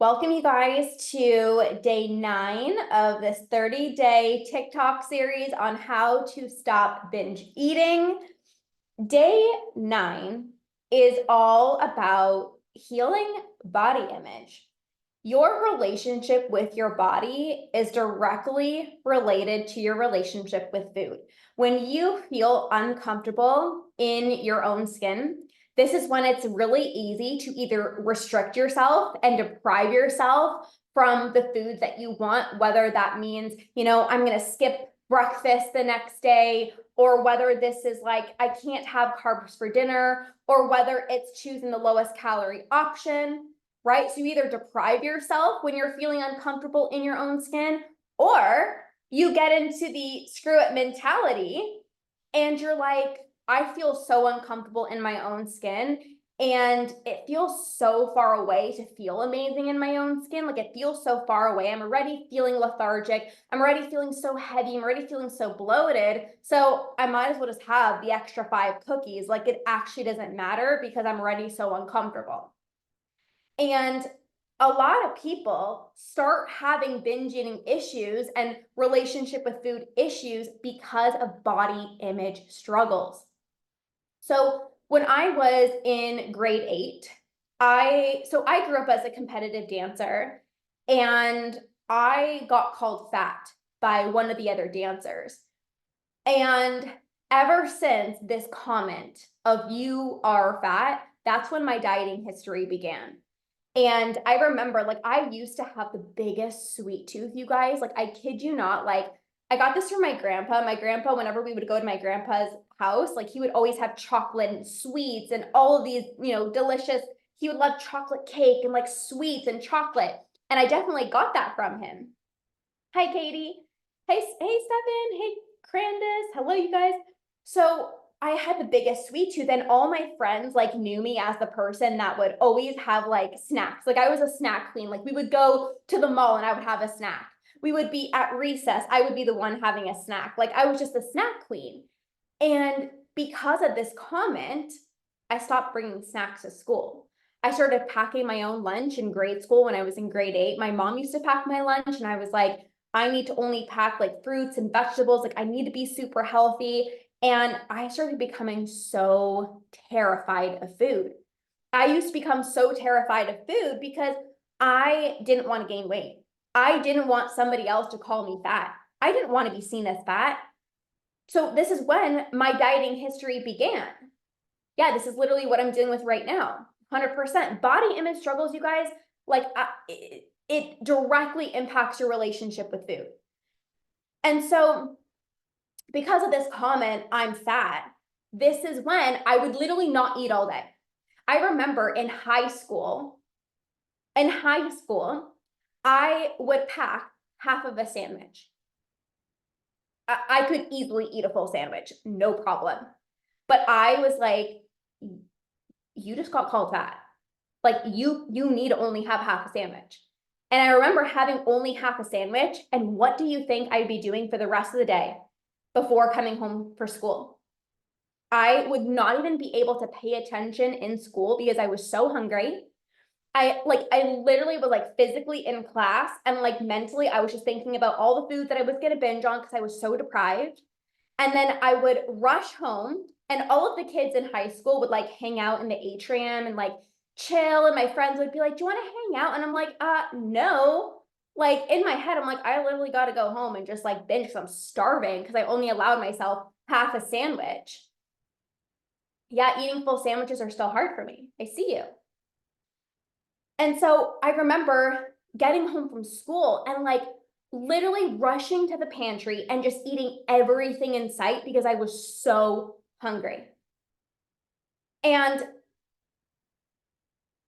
Welcome you guys to day 9 of this 30-day TikTok series on how to stop binge eating. Day 9 is all about healing body image. Your relationship with your body is directly related to your relationship with food. When you feel uncomfortable in your own skin, this is when it's really easy to either restrict yourself and deprive yourself from the foods that you want, whether that means, I'm going to skip breakfast the next day, or whether this is like, I can't have carbs for dinner, or whether it's choosing the lowest calorie option, right? So you either deprive yourself when you're feeling uncomfortable in your own skin, or you get into the screw it mentality and you're like, I feel so uncomfortable in my own skin and it feels so far away to feel amazing in my own skin. Like it feels so far away. I'm already feeling lethargic. I'm already feeling so heavy. I'm already feeling so bloated. So I might as well just have the extra 5 cookies. Like it actually doesn't matter because I'm already so uncomfortable. And a lot of people start having binge eating issues and relationship with food issues because of body image struggles. So when I was in grade 8, I grew up as a competitive dancer, and I got called fat by one of the other dancers. And ever since this comment of "you are fat," that's when my dieting history began. And I remember, like, I used to have the biggest sweet tooth, you guys. Like, I kid you not, like, I got this from my grandpa. My grandpa, whenever we would go to my grandpa's house, like, he would always have chocolate and sweets and all of these, delicious. He would love chocolate cake and like sweets and chocolate. And I definitely got that from him. Hi, Katie. Hey, Stefan. Hey, Crandis. Hello, you guys. So I had the biggest sweet tooth, and all my friends like knew me as the person that would always have like snacks. Like I was a snack queen. Like we would go to the mall and I would have a snack. We would be at recess. I would be the one having a snack. Like I was just a snack queen. And because of this comment, I stopped bringing snacks to school. I started packing my own lunch in grade school when I was in grade 8. My mom used to pack my lunch, and I was like, I need to only pack like fruits and vegetables. Like I need to be super healthy. And I started becoming so terrified of food. I used to become so terrified of food because I didn't want to gain weight. I didn't want somebody else to call me fat. I didn't want to be seen as fat. So this is when my dieting history began. Yeah, this is literally what I'm dealing with right now. 100%. Body image struggles, you guys, like it directly impacts your relationship with food. And so because of this comment, I'm fat, this is when I would literally not eat all day. I remember in high school, I would pack half of a sandwich. I could easily eat a full sandwich, no problem. But I was like, you just got called fat. Like you need to only have half a sandwich. And I remember having only half a sandwich. And what do you think I'd be doing for the rest of the day before coming home for school? I would not even be able to pay attention in school because I was so hungry. I literally was like physically in class, and like mentally I was just thinking about all the food that I was going to binge on because I was so deprived. And then I would rush home, and all of the kids in high school would like hang out in the atrium and like chill. And my friends would be like, do you want to hang out? And I'm like, no. Like in my head, I'm like, I literally got to go home and just like binge because I'm starving because I only allowed myself half a sandwich. Yeah, eating full sandwiches are still hard for me. I see you. And so I remember getting home from school and like literally rushing to the pantry and just eating everything in sight because I was so hungry. And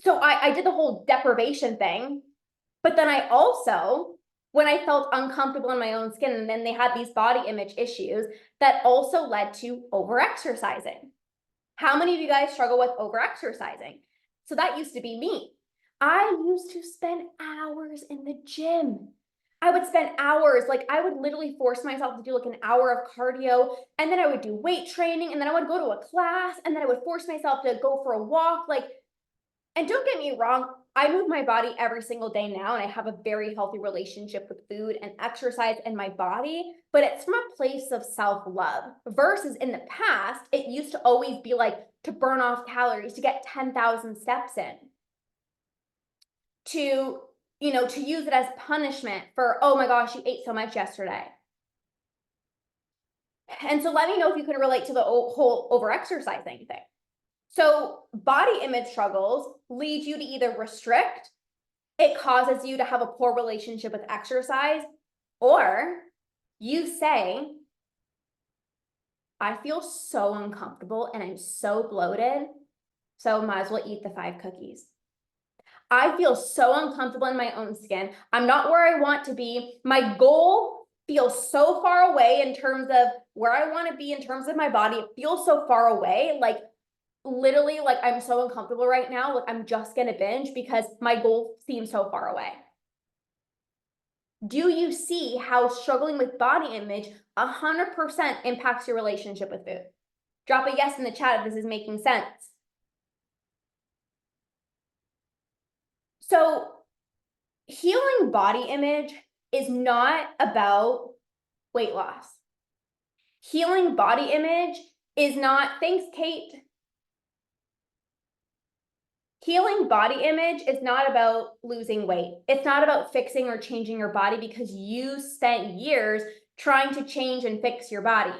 so I did the whole deprivation thing, but then I also, when I felt uncomfortable in my own skin, and then they had these body image issues that also led to overexercising. How many of you guys struggle with overexercising? So that used to be me. I used to spend hours in the gym. I would spend hours, like I would literally force myself to do like an hour of cardio, and then I would do weight training, and then I would go to a class, and then I would force myself to go for a walk. Like And don't get me wrong, I move my body every single day now, and I have a very healthy relationship with food and exercise and my body, but it's from a place of self-love versus in the past, it used to always be like to burn off calories, to get 10,000 steps in, to, to use it as punishment for, oh my gosh, you ate so much yesterday. And so let me know if you can relate to the whole over-exercising thing. So body image struggles lead you to either restrict, it causes you to have a poor relationship with exercise, or you say, I feel so uncomfortable and I'm so bloated, so might as well eat the 5 cookies. I feel so uncomfortable in my own skin. I'm not where I want to be. My goal feels so far away in terms of where I want to be in terms of my body. It feels so far away, like literally, like I'm so uncomfortable right now, like I'm just gonna binge because my goal seems so far away. Do you see how struggling with body image 100% impacts your relationship with food? Drop a yes in the chat if this is making sense. So healing body image is not about weight loss. Healing body image is not, thanks, Kate. Healing body image is not about losing weight. It's not about fixing or changing your body because you spent years trying to change and fix your body.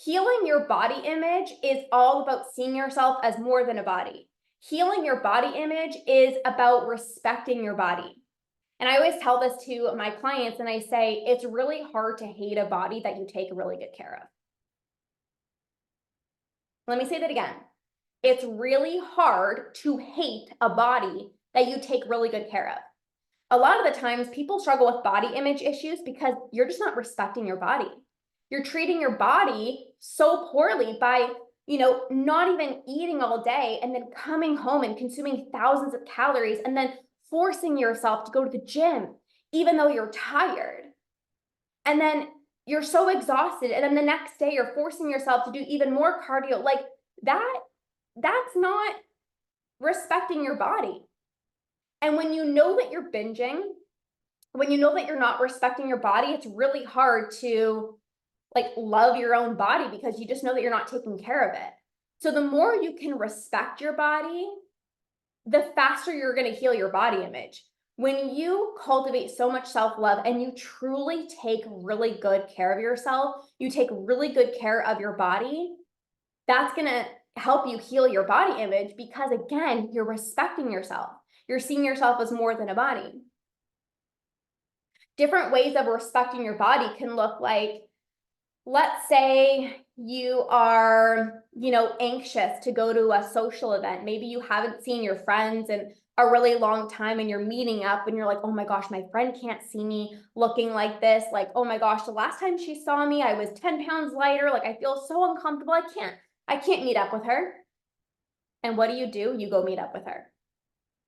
Healing your body image is all about seeing yourself as more than a body. Healing your body image is about respecting your body. And I always tell this to my clients and I say, it's really hard to hate a body that you take really good care of. Let me say that again. It's really hard to hate a body that you take really good care of. A lot of the times people struggle with body image issues because you're just not respecting your body. You're treating your body so poorly by, not even eating all day and then coming home and consuming thousands of calories and then forcing yourself to go to the gym, even though you're tired. And then you're so exhausted. And then the next day you're forcing yourself to do even more cardio. Like that's not respecting your body. And when you know that you're binging, when you know that you're not respecting your body, it's really hard to love your own body because you just know that you're not taking care of it. So the more you can respect your body, the faster you're going to heal your body image. When you cultivate so much self-love and you truly take really good care of yourself, you take really good care of your body, that's going to help you heal your body image because again, you're respecting yourself. You're seeing yourself as more than a body. Different ways of respecting your body can look like, let's say you are, anxious to go to a social event. Maybe you haven't seen your friends in a really long time and you're meeting up and you're like, oh my gosh, my friend can't see me looking like this. Like, oh my gosh, the last time she saw me, I was 10 pounds lighter. Like, I feel so uncomfortable. I can't meet up with her. And what do? You go meet up with her.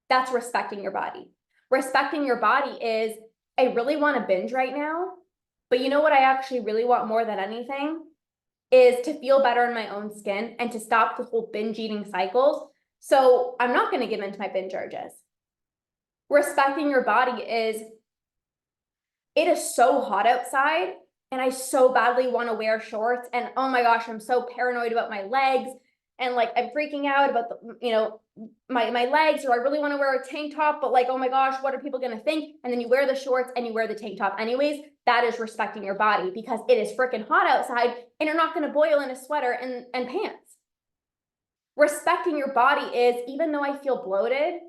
That's respecting your body. Respecting your body is, I really want to binge right now, but you know what I actually really want more than anything is to feel better in my own skin and to stop the whole binge eating cycles. So I'm not going to give into my binge urges. Respecting your body is, it is so hot outside and I so badly want to wear shorts and oh my gosh, I'm so paranoid about my legs and I'm freaking out about the, my legs, or I really want to wear a tank top, but oh my gosh, what are people going to think? And then you wear the shorts and you wear the tank top anyways. That is respecting your body because it is freaking hot outside and you're not going to boil in a sweater and pants. Respecting your body is, even though I feel bloated,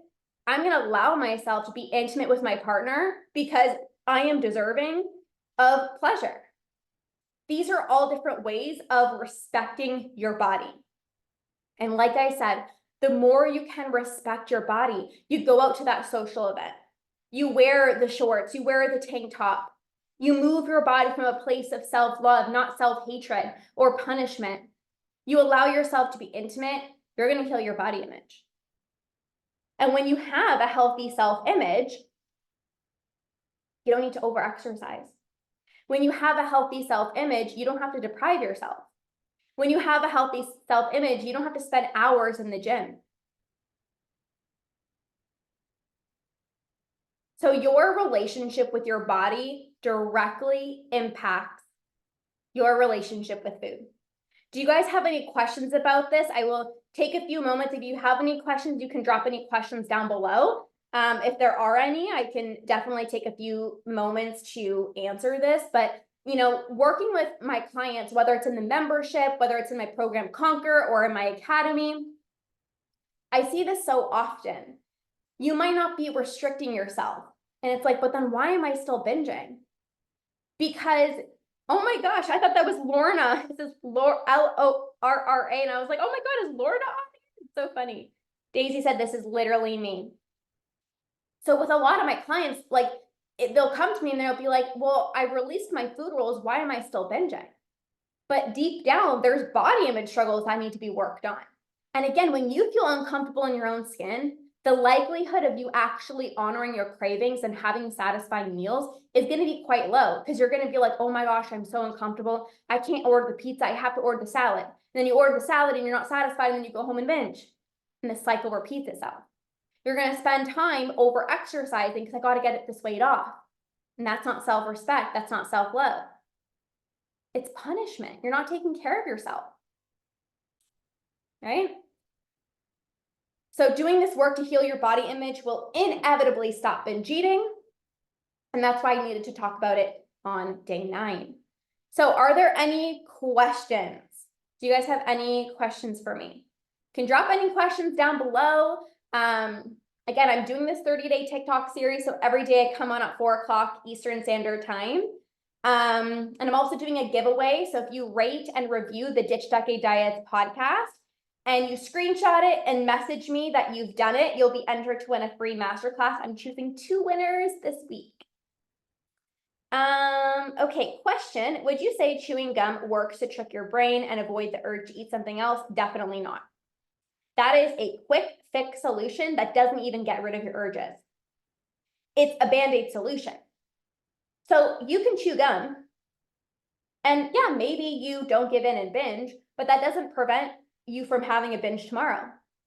I'm going to allow myself to be intimate with my partner because I am deserving of pleasure. These are all different ways of respecting your body. And like I said, the more you can respect your body, you go out to that social event, you wear the shorts, you wear the tank top, you move your body from a place of self-love, not self-hatred or punishment. You allow yourself to be intimate, you're going to heal your body image. And when you have a healthy self-image, you don't need to over-exercise. When you have a healthy self-image, you don't have to deprive yourself. When you have a healthy self-image, you don't have to spend hours in the gym. So your relationship with your body directly impacts your relationship with food. Do you guys have any questions about this? I will take a few moments. If you have any questions, you can drop any questions down below. If there are any, I can definitely take a few moments to answer this. But, you know, working with my clients, whether it's in the membership, whether it's in my program Conquer or in my academy, I see this so often. You might not be restricting yourself. And it's like, but then why am I still binging? Because, oh my gosh, I thought that was Lorna. This is Lorra, and I was like, oh my God, is Lorna on here? It's so funny. Daisy said this is literally me. So with a lot of my clients, like they'll come to me and they'll be like, well, I released my food rules. Why am I still binging? But deep down, there's body image struggles that need to be worked on. And again, when you feel uncomfortable in your own skin, the likelihood of you actually honoring your cravings and having satisfying meals is going to be quite low, because you're going to be like, oh my gosh, I'm so uncomfortable. I can't order the pizza. I have to order the salad. And then you order the salad and you're not satisfied, and then you go home and binge. And the cycle repeats itself. You're going to spend time over exercising because I got to get this weight off. And that's not self-respect. That's not self-love. It's punishment. You're not taking care of yourself. Right? So doing this work to heal your body image will inevitably stop binge eating. And that's why I needed to talk about it on day 9. So are there any questions? Do you guys have any questions for me? You can drop any questions down below. Again, I'm doing this 30-day TikTok series. So every day I come on at 4 o'clock Eastern Standard Time. And I'm also doing a giveaway. So if you rate and review the Ditch Decade Diets podcast, and you screenshot it and message me that you've done it, you'll be entered to win a free masterclass. I'm choosing 2 winners this week. Okay, question. Would you say chewing gum works to trick your brain and avoid the urge to eat something else? Definitely not. That is a quick fix solution that doesn't even get rid of your urges. It's a Band-Aid solution. So you can chew gum, and yeah, maybe you don't give in and binge, but that doesn't prevent you from having a binge tomorrow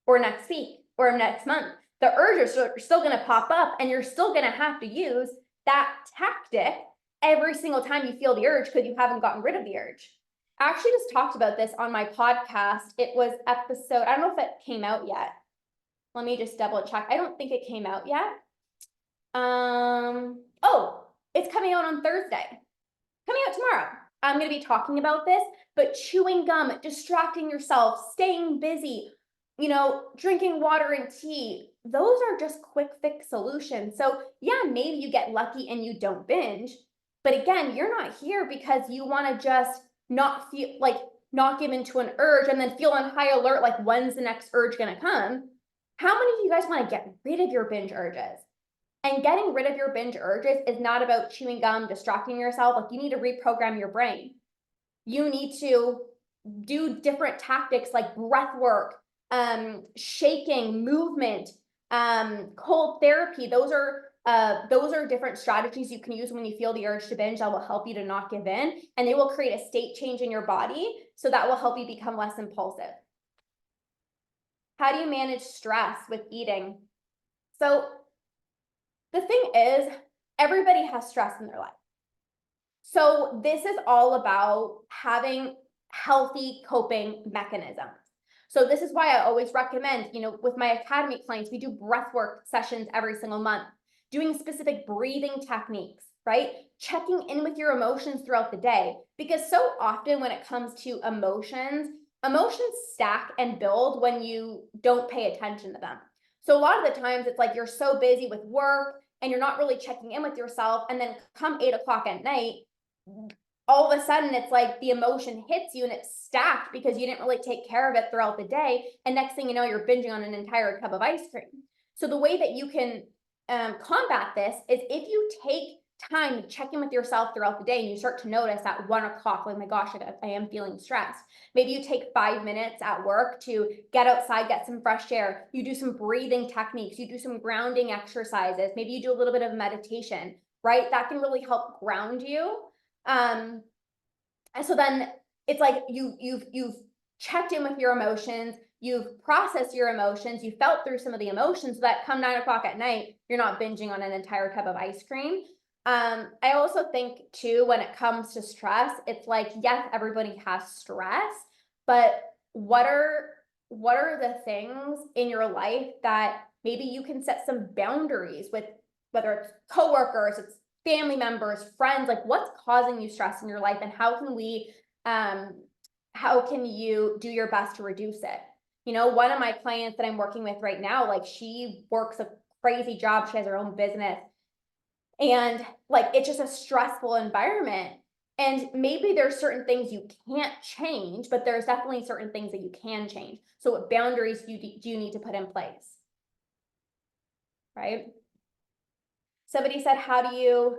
or next week or next month. The urges are still going to pop up, and you're still going to have to use that tactic every single time you feel the urge because you haven't gotten rid of the urge. I actually just talked about this on my podcast. It was episode, I don't know if it came out yet. Let me just double check. I don't think it came out yet. Oh, it's coming out on Thursday. Coming out tomorrow. I'm going to be talking about this, but chewing gum, distracting yourself, staying busy, you know, drinking water and tea, those are just quick fix solutions. So yeah, maybe you get lucky and you don't binge, but again, you're not here because you want to just not feel like not give into an urge and then feel on high alert, like when's the next urge going to come? How many of you guys want to get rid of your binge urges? And getting rid of your binge urges is not about chewing gum, distracting yourself. Like, you need to reprogram your brain. You need to do different tactics like breath work, shaking, movement, cold therapy. Those are different strategies you can use when you feel the urge to binge that will help you to not give in, and they will create a state change in your body. So that will help you become less impulsive. How do you manage stress with eating? So the thing is, everybody has stress in their life. So this is all about having healthy coping mechanisms. So this is why I always recommend, you know, with my academy clients, we do breathwork sessions every single month, doing specific breathing techniques, right? Checking in with your emotions throughout the day, because so often when it comes to emotions stack and build when you don't pay attention to them. So a lot of the times it's like you're so busy with work and you're not really checking in with yourself. And then come 8 o'clock at night, all of a sudden it's like the emotion hits you and it's stacked because you didn't really take care of it throughout the day. And next thing you know, you're binging on an entire cup of ice cream. So the way that you can combat this is if you take time to check in with yourself throughout the day and you start to notice at 1 o'clock, oh my gosh, I am feeling stressed. Maybe you take 5 minutes at work to get outside, get some fresh air. You do some breathing techniques. You do some grounding exercises. Maybe you do a little bit of meditation, right? That can really help ground you. And so then it's like you've checked in with your emotions. you've processed your emotions, you felt through some of the emotions, so that come 9 o'clock at night, you're not binging on an entire tub of ice cream. I also think too, when it comes to stress, it's like, yes, everybody has stress, but what are the things in your life that maybe you can set some boundaries with, whether it's coworkers, it's family members, friends, like what's causing you stress in your life, and how can you do your best to reduce it? One of my clients that I'm working with right now, like she works a crazy job, she has her own business, and like it's just a stressful environment. And maybe there's certain things you can't change, but there's definitely certain things that you can change. So what boundaries do you need to put in place? Right? Somebody said, how do you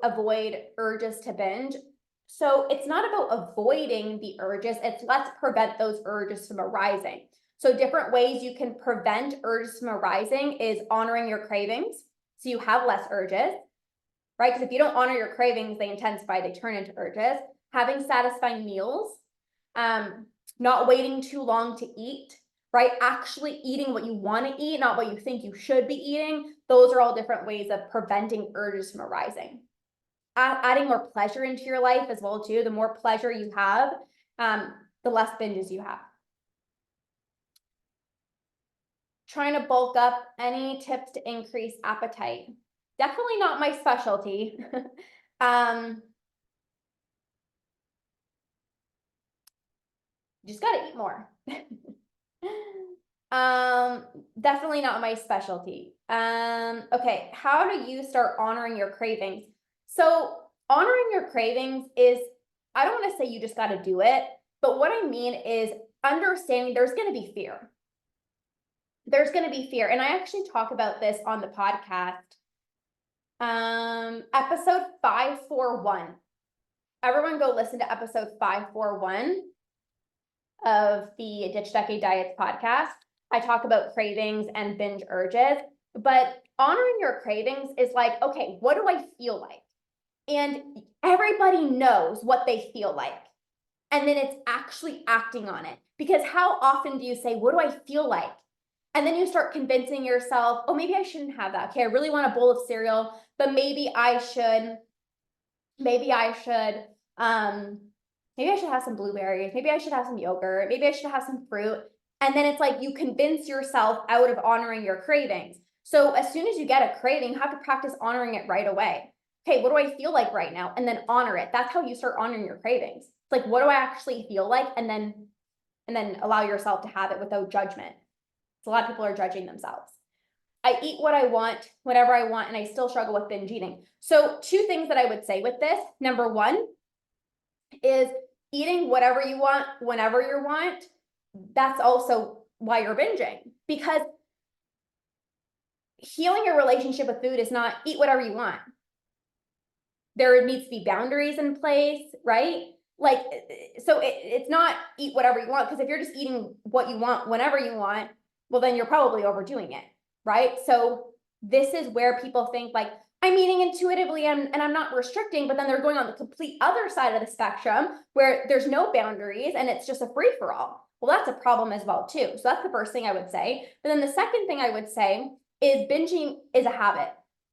avoid urges to binge? So it's not about avoiding the urges, it's let's prevent those urges from arising. So different ways you can prevent urges from arising is honoring your cravings, so you have less urges, right? Because if you don't honor your cravings, they intensify, they turn into urges. Having satisfying meals, not waiting too long to eat, right? Actually eating what you want to eat, not what you think you should be eating. Those are all different ways of preventing urges from arising. Adding more pleasure into your life as well too. The more pleasure you have, the less binges you have. Trying to bulk up, any tips to increase appetite? Definitely not my specialty. Just gotta eat more. Definitely not my specialty. Okay, how do you start honoring your cravings? So honoring your cravings is, I don't want to say you just got to do it, but what I mean is understanding there's going to be fear. There's going to be fear. And I actually talk about this on the podcast. Episode 541. Everyone go listen to episode 541 of the Ditch Decade Diets podcast. I talk about cravings and binge urges, but honoring your cravings is like, okay, what do I feel like? And everybody knows what they feel like. And then it's actually acting on it. Because how often do you say, what do I feel like? And then you start convincing yourself, oh, maybe I shouldn't have that. Okay, I really want a bowl of cereal, but maybe I should have some blueberries. Maybe I should have some yogurt. Maybe I should have some fruit. And then it's like you convince yourself out of honoring your cravings. So as soon as you get a craving, you have to practice honoring it right away. Okay, what do I feel like right now? And then honor it. That's how you start honoring your cravings. It's like, what do I actually feel like? And then allow yourself to have it without judgment. So a lot of people are judging themselves. I eat what I want, whatever I want, and I still struggle with binge eating. So 2 things that I would say with this. Number 1 is eating whatever you want, whenever you want. That's also why you're binging, because healing your relationship with food is not eat whatever you want. There needs to be boundaries in place, right? Like, so it's not eat whatever you want, because if you're just eating what you want, whenever you want, well, then you're probably overdoing it, right? So this is where people think like, I'm eating intuitively and I'm not restricting, but then they're going on the complete other side of the spectrum where there's no boundaries and it's just a free-for-all. Well, that's a problem as well too. So that's the first thing I would say. But then the second thing I would say is binging is a habit.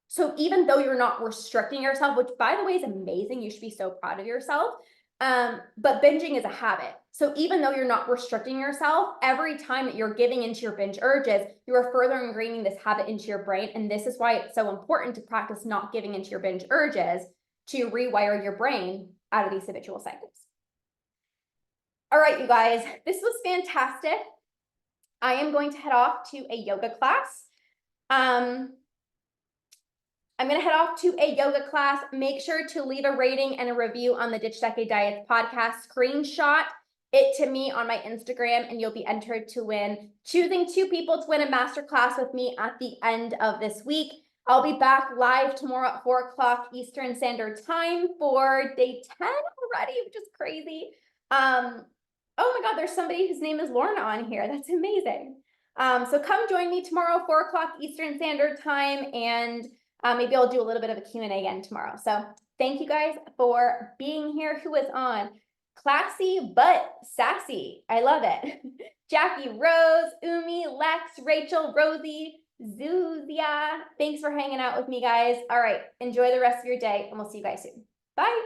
So even though you're not restricting yourself, which by the way is amazing, you should be so proud of yourself. But binging is a habit. So even though you're not restricting yourself, every time that you're giving into your binge urges, you are further ingraining this habit into your brain. And this is why it's so important to practice not giving into your binge urges to rewire your brain out of these habitual cycles. All right, you guys, this was fantastic. I am going to head off to a yoga class. I'm going to head off to a yoga class. Make sure to leave a rating and a review on the Ditch Decade Diets podcast. Screenshot it to me on my Instagram and you'll be entered to win. Choosing 2 people to win a masterclass with me at the end of this week. I'll be back live tomorrow at 4 o'clock Eastern Standard Time for day 10 already, which is crazy. Oh my God, there's somebody whose name is Lorna on here. That's amazing. So come join me tomorrow, 4 o'clock Eastern Standard Time, and maybe I'll do a little bit of a Q&A again tomorrow. So thank you guys for being here. Who is on? Classy but sassy. I love it. Jackie, Rose, Umi, Lex, Rachel, Rosie, Zuzia. Thanks for hanging out with me, guys. All right, enjoy the rest of your day, and we'll see you guys soon. Bye.